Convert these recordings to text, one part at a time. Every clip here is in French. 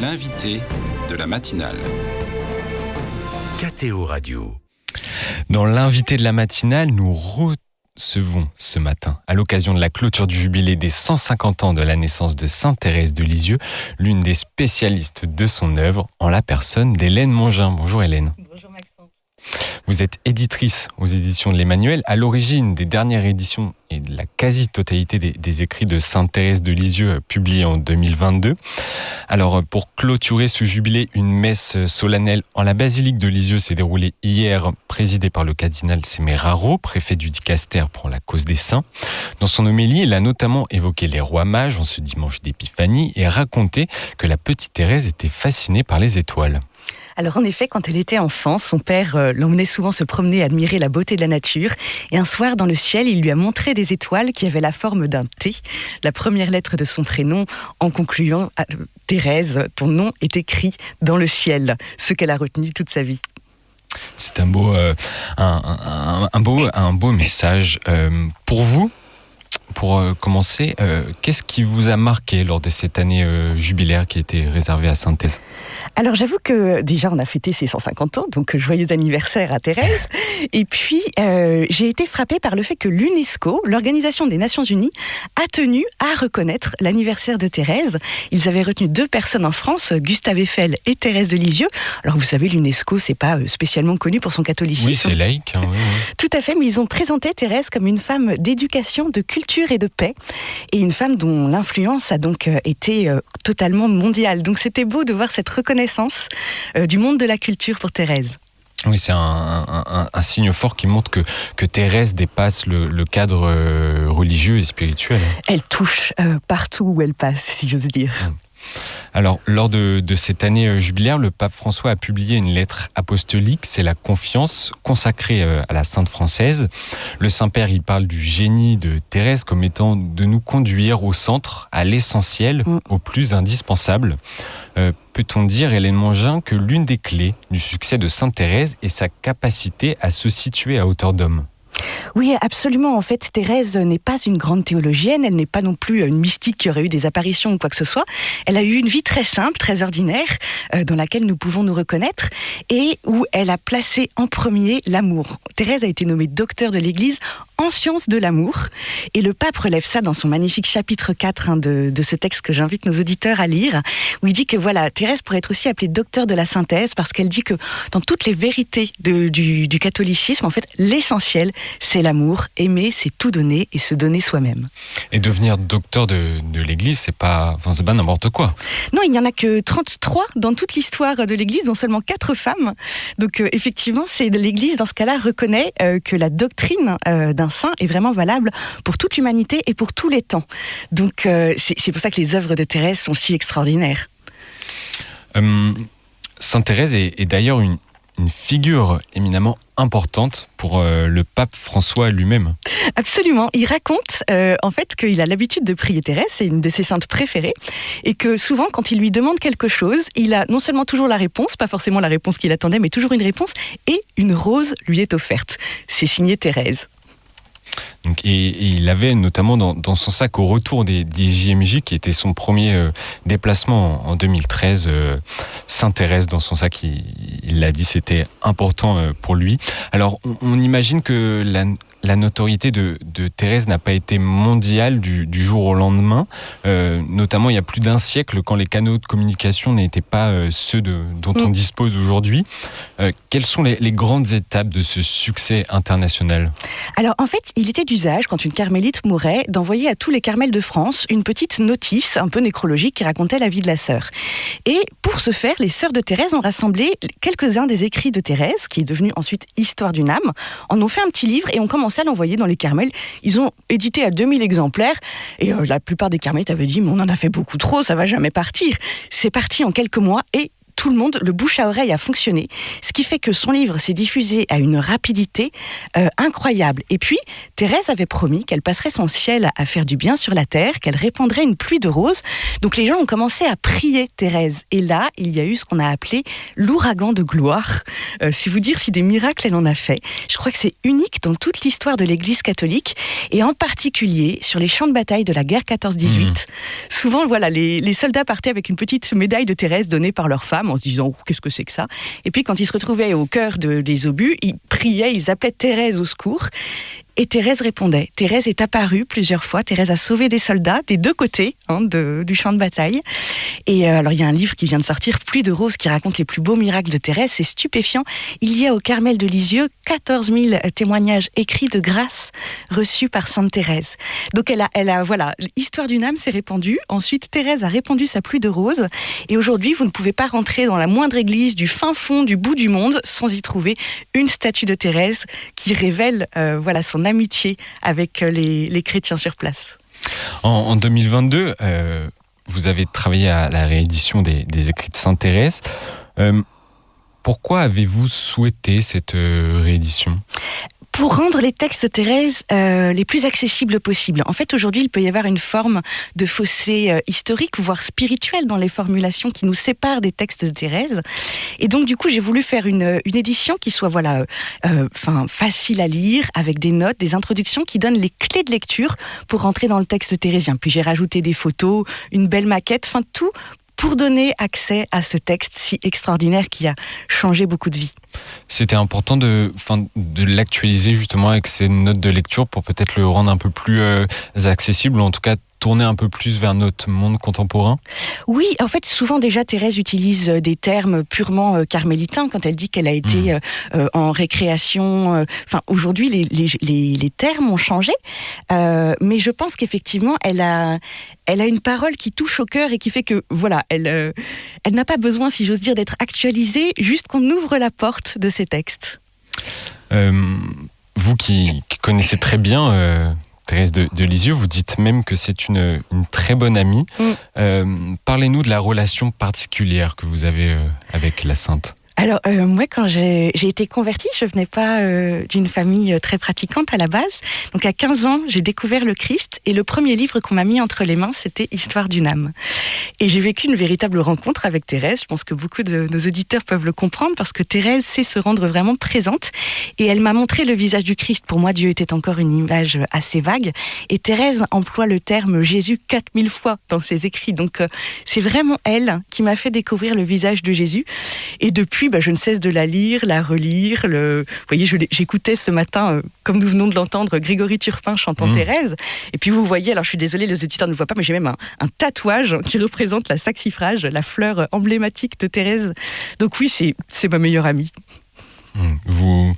L'invité de la matinale. KTO Radio. Dans l'invité de la matinale, nous recevons ce matin, à l'occasion de la clôture du jubilé des 150 ans de la naissance de Sainte Thérèse de Lisieux, l'une des spécialistes de son œuvre, en la personne d'Hélène Mongin. Bonjour Hélène. Bonjour Maxence. Vous êtes éditrice aux éditions de l'Emmanuel, à l'origine des dernières éditions et de la quasi-totalité des écrits de Sainte Thérèse de Lisieux publiés en 2022. Alors, pour clôturer ce jubilé, une messe solennelle en la basilique de Lisieux s'est déroulée hier, présidée par le cardinal Semeraro, préfet du Dicaster pour la cause des saints. Dans son homélie, il a notamment évoqué les rois mages en ce dimanche d'épiphanie et raconté que la petite Thérèse était fascinée par les étoiles. Alors en effet, quand elle était enfant, son père l'emmenait souvent se promener, admirer la beauté de la nature. Et un soir, dans le ciel, il lui a montré des étoiles qui avaient la forme d'un T, la première lettre de son prénom, en concluant « Thérèse, ton nom est écrit dans le ciel », ce qu'elle a retenu toute sa vie. C'est un beau message. Pour vous, pour commencer, qu'est-ce qui vous a marqué lors de cette année jubilaire qui était réservée à Sainte Thérèse ? Alors j'avoue que déjà on a fêté ses 150 ans, donc joyeux anniversaire à Thérèse. Et puis j'ai été frappée par le fait que l'UNESCO, l'Organisation des Nations Unies, a tenu à reconnaître l'anniversaire de Thérèse. Ils avaient retenu 2 personnes en France, Gustave Eiffel et Thérèse de Lisieux. Alors vous savez, l'UNESCO, c'est pas spécialement connu pour son catholicisme. Oui, c'est laïque. Hein, oui. Tout à fait, mais ils ont présenté Thérèse comme une femme d'éducation, de culture et de paix, et une femme dont l'influence a donc été totalement mondiale. Donc c'était beau de voir cette reconnaissance du monde de la culture pour Thérèse. Oui, c'est un signe fort qui montre que Thérèse dépasse le cadre religieux et spirituel. Elle touche partout où elle passe, si j'ose dire. Alors, lors de cette année jubilaire, le pape François a publié une lettre apostolique, c'est la confiance, consacrée à la Sainte Française. Le Saint-Père, il parle du génie de Thérèse comme étant de nous conduire au centre, à l'essentiel, au plus indispensable. Peut-on dire, Hélène Mongin, que l'une des clés du succès de Sainte Thérèse est sa capacité à se situer à hauteur d'homme ? Oui, absolument. En fait, Thérèse n'est pas une grande théologienne, elle n'est pas non plus une mystique qui aurait eu des apparitions ou quoi que ce soit. Elle a eu une vie très simple, très ordinaire, dans laquelle nous pouvons nous reconnaître et où elle a placé en premier l'amour. Thérèse a été nommée docteur de l'Église en sciences de l'amour, et le pape relève ça dans son magnifique chapitre 4 de ce texte que j'invite nos auditeurs à lire, où il dit que voilà, Thérèse pourrait être aussi appelée docteur de la synthèse, parce qu'elle dit que dans toutes les vérités du catholicisme, en fait, l'essentiel, c'est l'amour. Aimer, c'est tout donner et se donner soi-même. Et devenir docteur de l'Église, c'est pas n'importe quoi. Non, il n'y en a que 33 dans toute l'histoire de l'Église, dont seulement 4 femmes. Donc effectivement, c'est l'Église, dans ce cas-là, reconnaît que la doctrine d'un saint est vraiment valable pour toute l'humanité et pour tous les temps. Donc c'est pour ça que les œuvres de Thérèse sont si extraordinaires. Sainte Thérèse est d'ailleurs une figure éminemment importante pour le pape François lui-même. Absolument. Il raconte en fait qu'il a l'habitude de prier Thérèse, c'est une de ses saintes préférées, et que souvent quand il lui demande quelque chose, il a non seulement toujours la réponse, pas forcément la réponse qu'il attendait, mais toujours une réponse, et une rose lui est offerte. C'est signé Thérèse. Donc, et il avait notamment dans son sac au retour des JMJ, qui était son premier déplacement en 2013, Sainte Thérèse dans son sac, il l'a dit, c'était important pour lui. Alors on imagine que la notoriété de Thérèse n'a pas été mondiale du jour au lendemain, notamment il y a plus d'un siècle, quand les canaux de communication n'étaient pas ceux dont on dispose aujourd'hui. Quelles sont les grandes étapes de ce succès international ? Alors en fait, il était d'usage, quand une carmélite mourait, d'envoyer à tous les carmels de France une petite notice un peu nécrologique qui racontait la vie de la sœur. Et pour ce faire, les sœurs de Thérèse ont rassemblé quelques-uns des écrits de Thérèse, qui est devenu ensuite Histoire d'une âme, en ont fait un petit livre et ont commencé à l'envoyer dans les carmels. Ils ont édité à 2000 exemplaires et la plupart des carmélites avaient dit « mais on en a fait beaucoup trop, ça va jamais partir ». C'est parti en quelques mois et tout le monde, le bouche à oreille a fonctionné, ce qui fait que son livre s'est diffusé à une rapidité incroyable. Et puis, Thérèse avait promis qu'elle passerait son ciel à faire du bien sur la terre, qu'elle répandrait une pluie de roses. Donc les gens ont commencé à prier Thérèse. Et là, il y a eu ce qu'on a appelé l'ouragan de gloire. Si vous dire si des miracles elle en a fait. Je crois que c'est unique dans toute l'histoire de l'Église catholique, et en particulier sur les champs de bataille de la guerre 14-18. Souvent, voilà, les soldats partaient avec une petite médaille de Thérèse donnée par leur femme en se disant « qu'est-ce que c'est que ça ?» Et puis quand ils se retrouvaient au cœur des obus, ils priaient, ils appelaient Thérèse au secours. Et Thérèse répondait. Thérèse est apparue plusieurs fois. Thérèse a sauvé des soldats des deux côtés du champ de bataille. Et alors, il y a un livre qui vient de sortir, Pluie de roses, qui raconte les plus beaux miracles de Thérèse. C'est stupéfiant. Il y a au Carmel de Lisieux 14 000 témoignages écrits de grâce reçus par Sainte Thérèse. Donc, elle a voilà, l'histoire d'une âme s'est répandue. Ensuite, Thérèse a répandu sa pluie de roses. Et aujourd'hui, vous ne pouvez pas rentrer dans la moindre église du fin fond du bout du monde sans y trouver une statue de Thérèse qui révèle voilà, son amitié avec les chrétiens sur place. En 2022, vous avez travaillé à la réédition des écrits de Sainte Thérèse. Pourquoi avez-vous souhaité cette réédition ? Pour rendre les textes de Thérèse les plus accessibles possibles. En fait, aujourd'hui, il peut y avoir une forme de fossé historique, voire spirituel dans les formulations qui nous séparent des textes de Thérèse. Et donc, du coup, j'ai voulu faire une édition qui soit facile à lire, avec des notes, des introductions qui donnent les clés de lecture pour rentrer dans le texte thérésien. Puis j'ai rajouté des photos, une belle maquette, tout pour donner accès à ce texte si extraordinaire qui a changé beaucoup de vies. C'était important de l'actualiser justement avec ces notes de lecture pour peut-être le rendre un peu plus accessible, ou en tout cas tourner un peu plus vers notre monde contemporain. Oui, en fait, souvent déjà Thérèse utilise des termes purement carmélitains quand elle dit qu'elle a été en récréation. Aujourd'hui, les termes ont changé, mais je pense qu'effectivement, elle a une parole qui touche au cœur et qui fait que, voilà, elle n'a pas besoin, si j'ose dire, d'être actualisée, juste qu'on ouvre la porte de ces textes. Vous qui connaissez très bien Thérèse de Lisieux, vous dites même que c'est une très bonne amie. Parlez-nous de la relation particulière que vous avez avec la Sainte. Alors, moi, quand j'ai été convertie, je venais pas d'une famille très pratiquante à la base. Donc, à 15 ans, j'ai découvert le Christ et le premier livre qu'on m'a mis entre les mains, c'était Histoire d'une âme. Et j'ai vécu une véritable rencontre avec Thérèse. Je pense que beaucoup de nos auditeurs peuvent le comprendre parce que Thérèse sait se rendre vraiment présente. Et elle m'a montré le visage du Christ. Pour moi, Dieu était encore une image assez vague. Et Thérèse emploie le terme Jésus 4000 fois dans ses écrits. Donc, c'est vraiment elle qui m'a fait découvrir le visage de Jésus. Et depuis, je ne cesse de la lire, la relire. Vous voyez, j'écoutais ce matin, comme nous venons de l'entendre, Grégory Turpin chantant Thérèse. Et puis vous voyez, alors je suis désolée, les auditeurs ne voient pas, mais j'ai même un tatouage qui représente la saxifrage, la fleur emblématique de Thérèse. Donc oui, c'est ma meilleure amie. Vous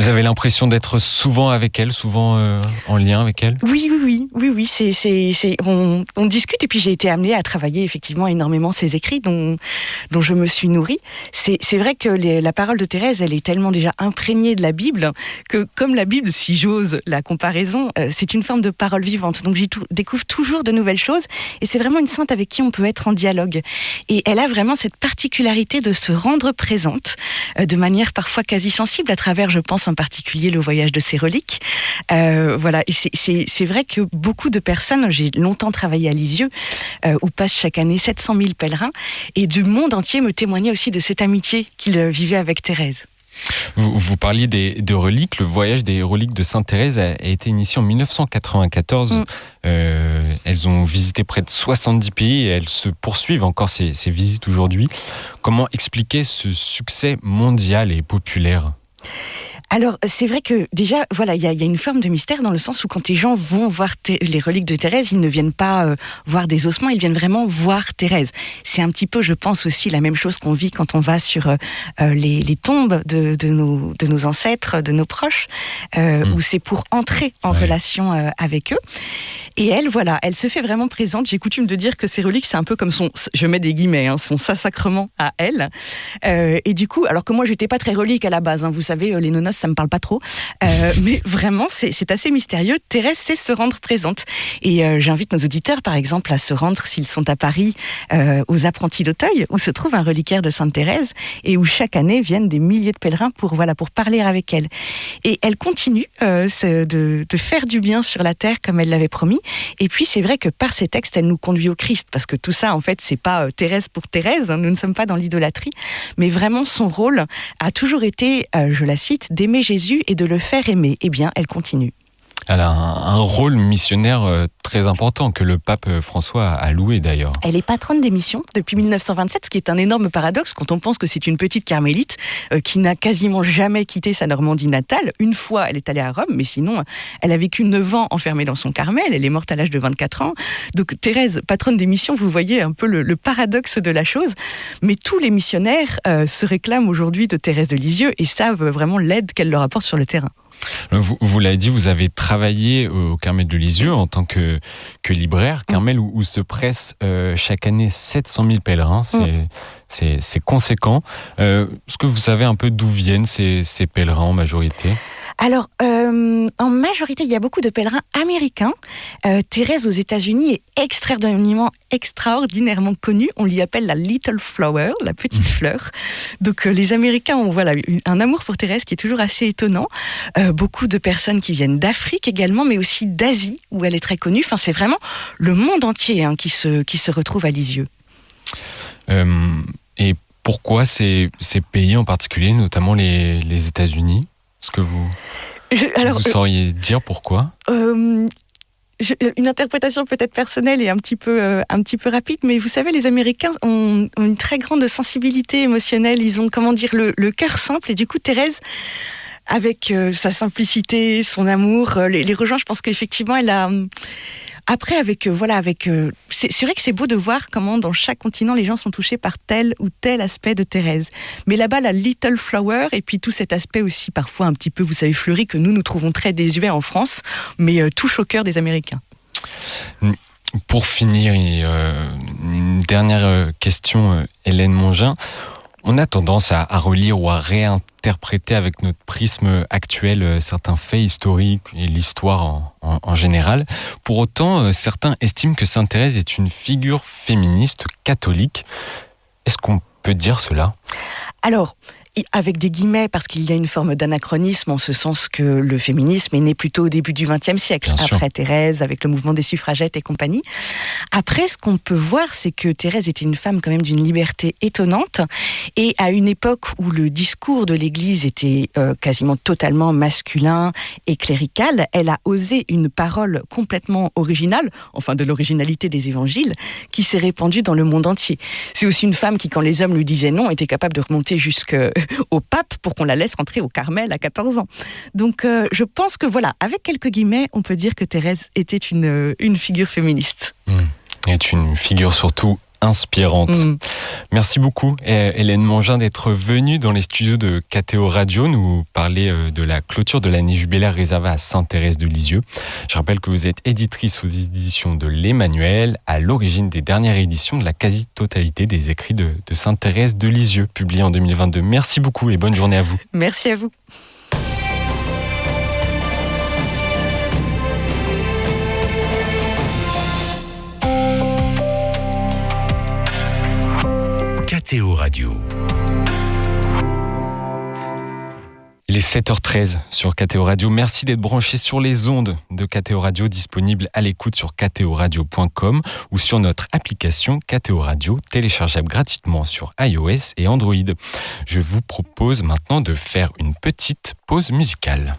avez l'impression d'être souvent avec elle, souvent en lien avec elle ? Oui. On discute, et puis j'ai été amenée à travailler effectivement énormément ses écrits dont je me suis nourrie. C'est vrai que la parole de Thérèse, elle est tellement déjà imprégnée de la Bible que, comme la Bible, si j'ose la comparaison, c'est une forme de parole vivante. Donc j'y découvre toujours de nouvelles choses, et c'est vraiment une sainte avec qui on peut être en dialogue. Et elle a vraiment cette particularité de se rendre présente de manière parfois quasi sensible à travers, je pense, en particulier le voyage de ses reliques. Voilà, et c'est vrai que beaucoup de personnes, j'ai longtemps travaillé à Lisieux, où passent chaque année 700 000 pèlerins, et du monde entier me témoignait aussi de cette amitié qu'il vivait avec Thérèse. Vous parliez de reliques. Le voyage des reliques de Sainte Thérèse a été initié en 1994. Elles ont visité près de 70 pays et elles se poursuivent encore ces visites aujourd'hui. Comment expliquer ce succès mondial et populaire ? Alors, c'est vrai que déjà, voilà, il y a une forme de mystère dans le sens où quand les gens vont voir les reliques de Thérèse, ils ne viennent pas voir des ossements, ils viennent vraiment voir Thérèse. C'est un petit peu, je pense aussi, la même chose qu'on vit quand on va sur les tombes de nos ancêtres, de nos proches, où c'est pour entrer en relation avec eux. Et elle, voilà, elle se fait vraiment présente. J'ai coutume de dire que ces reliques, c'est un peu comme je mets des guillemets, son sacrement à elle. Et du coup, alors que moi, j'étais pas très relique à la base, vous savez, les nonos, ça me parle pas trop. Mais vraiment, c'est assez mystérieux. Thérèse sait se rendre présente. Et j'invite nos auditeurs, par exemple, à se rendre, s'ils sont à Paris, aux Apprentis d'Auteuil, où se trouve un reliquaire de Sainte Thérèse, et où chaque année viennent des milliers de pèlerins pour parler avec elle. Et elle continue de faire du bien sur la terre, comme elle l'avait promis. Et puis, c'est vrai que par ses textes, elle nous conduit au Christ, parce que tout ça, en fait, c'est pas Thérèse pour Thérèse, nous ne sommes pas dans l'idolâtrie, mais vraiment son rôle a toujours été, je la cite, d'aimer Jésus et de le faire aimer. Eh bien, elle continue. Elle a un rôle missionnaire très important que le pape François a loué d'ailleurs. Elle est patronne des missions depuis 1927, ce qui est un énorme paradoxe quand on pense que c'est une petite carmélite qui n'a quasiment jamais quitté sa Normandie natale. Une fois, elle est allée à Rome, mais sinon, elle a vécu 9 ans enfermée dans son Carmel. Elle est morte à l'âge de 24 ans. Donc Thérèse, patronne des missions, vous voyez un peu le paradoxe de la chose. Mais tous les missionnaires se réclament aujourd'hui de Thérèse de Lisieux et savent vraiment l'aide qu'elle leur apporte sur le terrain. Vous l'avez dit, vous avez travaillé au Carmel de Lisieux en tant que libraire. Carmel où se pressent chaque année 700 000 pèlerins. C'est conséquent. Est-ce que vous savez un peu d'où viennent ces pèlerins en majorité ? Alors, en majorité, il y a beaucoup de pèlerins américains. Thérèse aux États-Unis est extraordinairement connue. On l'y appelle la Little Flower, la petite fleur. Donc, les Américains ont un amour pour Thérèse qui est toujours assez étonnant. Beaucoup de personnes qui viennent d'Afrique également, mais aussi d'Asie, où elle est très connue. Enfin, c'est vraiment le monde entier qui se retrouve à Lisieux. Et pourquoi ces pays en particulier, notamment les États-Unis ? Est-ce que vous sauriez dire pourquoi ? Une interprétation peut-être personnelle et un petit peu rapide, mais vous savez, les Américains ont une très grande sensibilité émotionnelle. Ils ont, le cœur simple. Et du coup, Thérèse, avec sa simplicité, son amour, les rejoint. Je pense qu'effectivement, elle a... Après, c'est vrai que c'est beau de voir comment dans chaque continent les gens sont touchés par tel ou tel aspect de Thérèse. Mais là-bas, la Little Flower et puis tout cet aspect aussi parfois un petit peu, vous savez, fleuri que nous trouvons très désuet en France, mais touche au cœur des Américains. Pour finir, une dernière question, Hélène Mongin. On a tendance à relire ou à réinterpréter avec notre prisme actuel certains faits historiques et l'histoire en général. Pour autant, certains estiment que Sainte Thérèse est une figure féministe catholique. Est-ce qu'on peut dire cela ? Alors, avec des guillemets, parce qu'il y a une forme d'anachronisme en ce sens que le féminisme est né plutôt au début du XXe siècle, après Thérèse, avec le mouvement des suffragettes et compagnie. Après, ce qu'on peut voir, c'est que Thérèse était une femme quand même d'une liberté étonnante, et à une époque où le discours de l'Église était quasiment totalement masculin et clérical, elle a osé une parole complètement originale, enfin de l'originalité des évangiles, qui s'est répandue dans le monde entier. C'est aussi une femme qui, quand les hommes lui disaient non, était capable de remonter au pape pour qu'on la laisse rentrer au Carmel à 14 ans. Donc je pense que avec quelques guillemets, on peut dire que Thérèse était une figure féministe. Est une figure surtout inspirante. Merci beaucoup Hélène Mongin d'être venue dans les studios de KTO Radio nous parler de la clôture de l'année jubilaire réservée à Sainte Thérèse de Lisieux. Je rappelle que vous êtes éditrice aux éditions de l'Emmanuel, à l'origine des dernières éditions de la quasi-totalité des écrits de Sainte Thérèse de Lisieux, publiés en 2022. Merci beaucoup et bonne journée à vous. Merci à vous. KTO Radio. Il est 7h13 sur KTO Radio. Merci d'être branché sur les ondes de KTO Radio, disponible à l'écoute sur ktoradio.com ou sur notre application KTO Radio, téléchargeable gratuitement sur iOS et Android. Je vous propose maintenant de faire une petite pause musicale.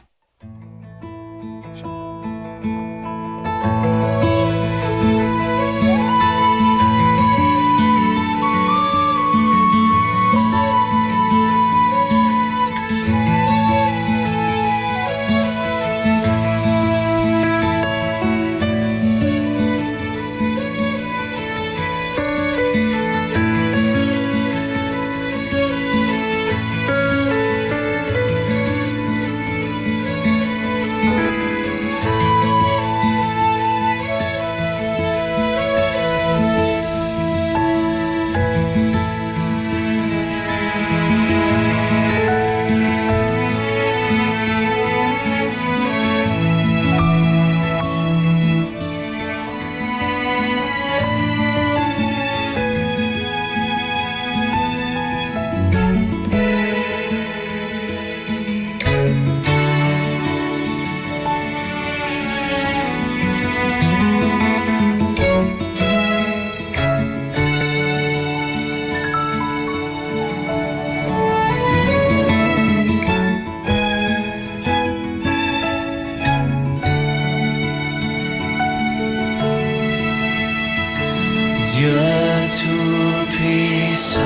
Tout-Puissant,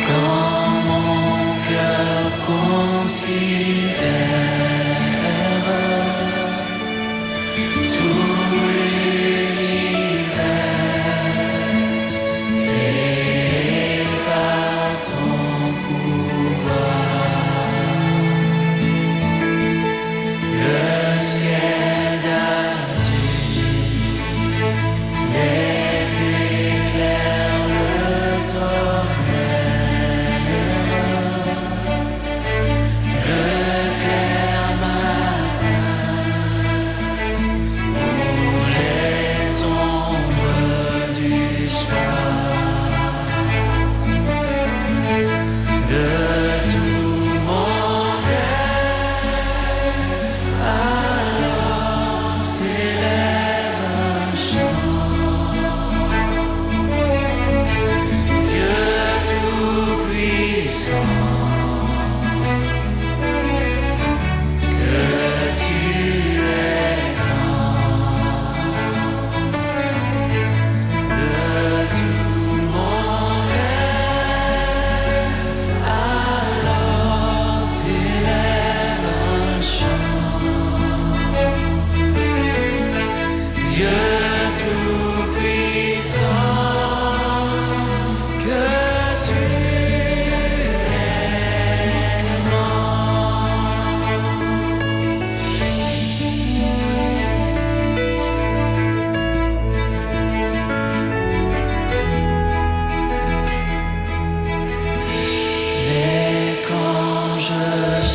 quand mon cœur considère tout l'univers créé par ton pouvoir, le ciel d'azur, les éclairs, le tonnerre, le clair matin, ou les ombres du soir, de tout mon être, alors s'élève un chant. Dieu Tout-Puissant, que tu es grand, de tout mon être, alors s'élève un chant. Dieu Tout-Puissant, que tu es grand. Mais quand je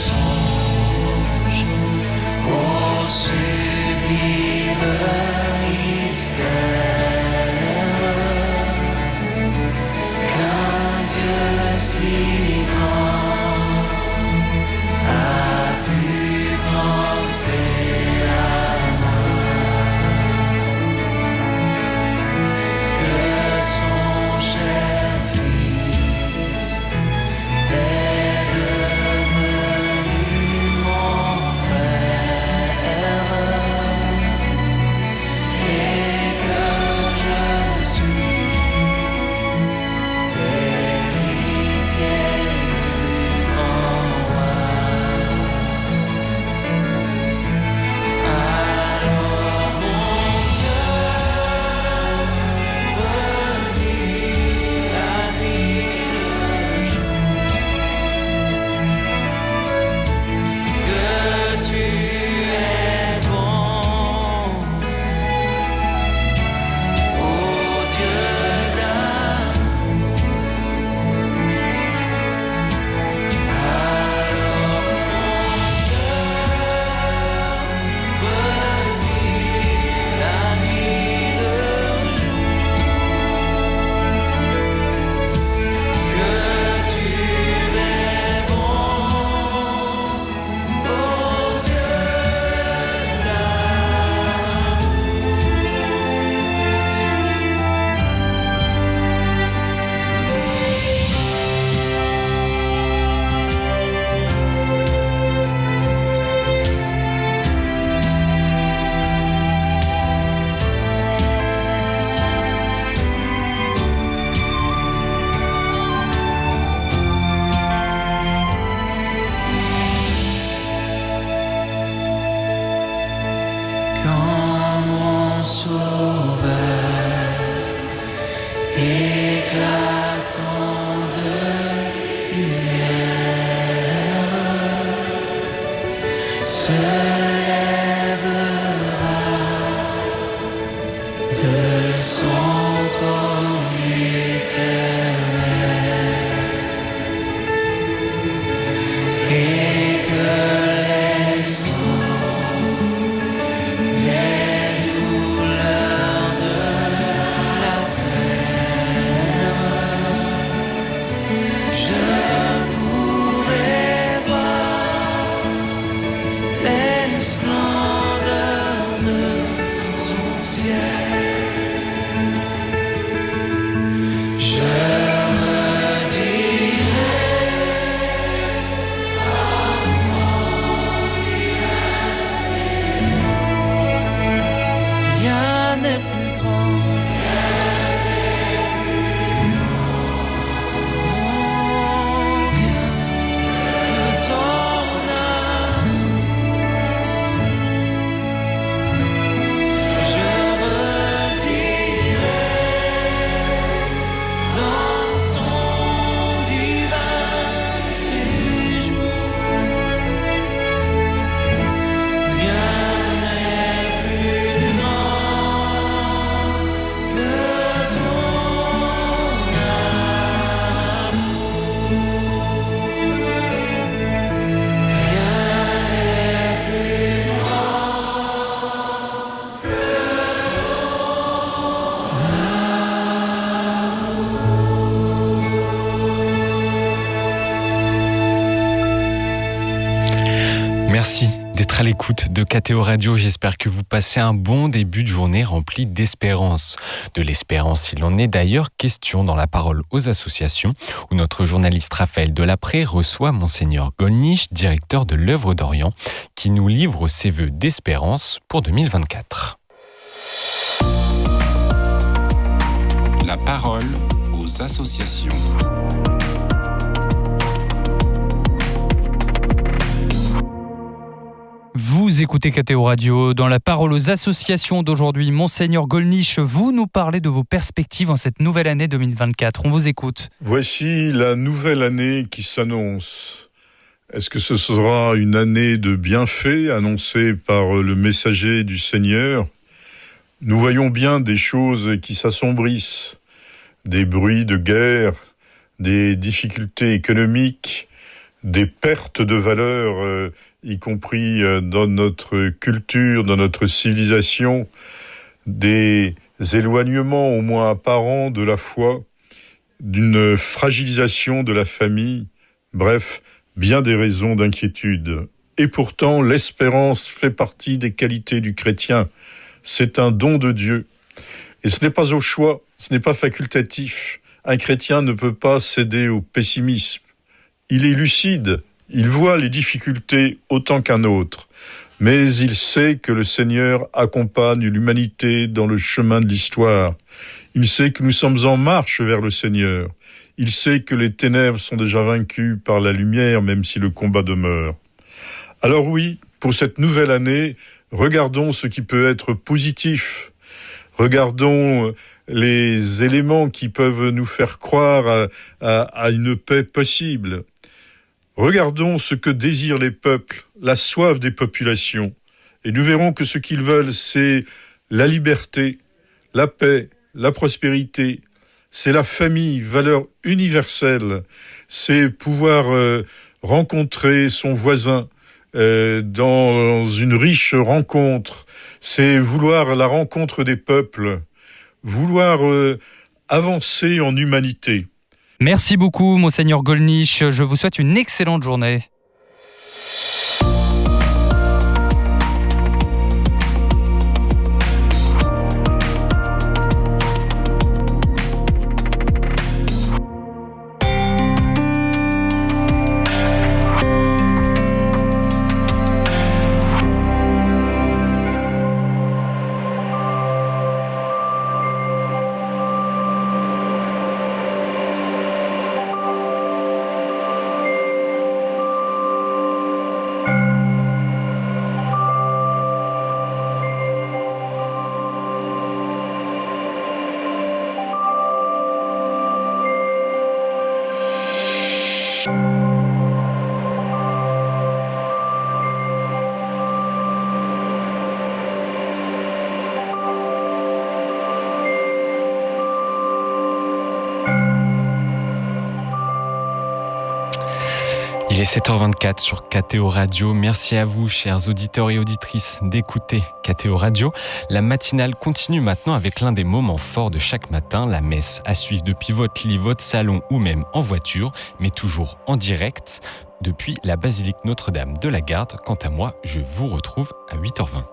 songe au sublime mystère qu'un Dieu si grand a pu penser à moi, que son cher Fils est devenu mon frère, et que je suis l'héritier du grand roi. Alors mon cœur redit la nuit le jour que tu es bon, ô Dieu d'amour. Alors mon cœur redit la nuit le jour que tu es bon, ô Dieu quand mon sauveur éclatant de lumière se lèvera de son trône éternel, et que les sons des douleurs de la terre, je pourrai voir les Merci d'être à l'écoute de KTO Radio. J'espère que vous passez un bon début de journée rempli d'espérance. De l'espérance, il en est d'ailleurs question dans la parole aux associations, où notre journaliste Raphaël Delapré reçoit Monseigneur Gollnisch, directeur de l'œuvre d'Orient, qui nous livre ses vœux d'espérance pour 2024. La parole aux associations. Vous écoutez KTO Radio. Dans la parole aux associations d'aujourd'hui, Monseigneur Gollnisch, vous nous parlez de vos perspectives en cette nouvelle année 2024. On vous écoute. Voici la nouvelle année qui s'annonce. Est-ce que ce sera une année de bienfaits annoncée par le messager du Seigneur ? Nous voyons bien des choses qui s'assombrissent, des bruits de guerre, des difficultés économiques, des pertes de valeurs, y compris dans notre culture, dans notre civilisation, des éloignements au moins apparents de la foi, d'une fragilisation de la famille, bref, bien des raisons d'inquiétude. Et pourtant, l'espérance fait partie des qualités du chrétien. C'est un don de Dieu. Et ce n'est pas au choix, ce n'est pas facultatif. Un chrétien ne peut pas céder au pessimisme. Il est lucide, il voit les difficultés autant qu'un autre, mais il sait que le Seigneur accompagne l'humanité dans le chemin de l'histoire. Il sait que nous sommes en marche vers le Seigneur. Il sait que les ténèbres sont déjà vaincues par la lumière, même si le combat demeure. Alors oui, pour cette nouvelle année, regardons ce qui peut être positif. Regardons les éléments qui peuvent nous faire croire à une paix possible. Regardons ce que désirent les peuples, la soif des populations. Et nous verrons que ce qu'ils veulent, c'est la liberté, la paix, la prospérité. C'est la famille, valeur universelle. C'est pouvoir rencontrer son voisin dans une riche rencontre. C'est vouloir la rencontre des peuples, vouloir avancer en humanité. Merci beaucoup, Monseigneur Gollnisch. Je vous souhaite une excellente journée. Il est 7h24 sur KTO Radio. Merci à vous, chers auditeurs et auditrices, d'écouter KTO Radio. La matinale continue maintenant avec l'un des moments forts de chaque matin, la messe à suivre depuis votre lit, votre salon ou même en voiture, mais toujours en direct depuis la basilique Notre-Dame de la Garde. Quant à moi, je vous retrouve à 8h20.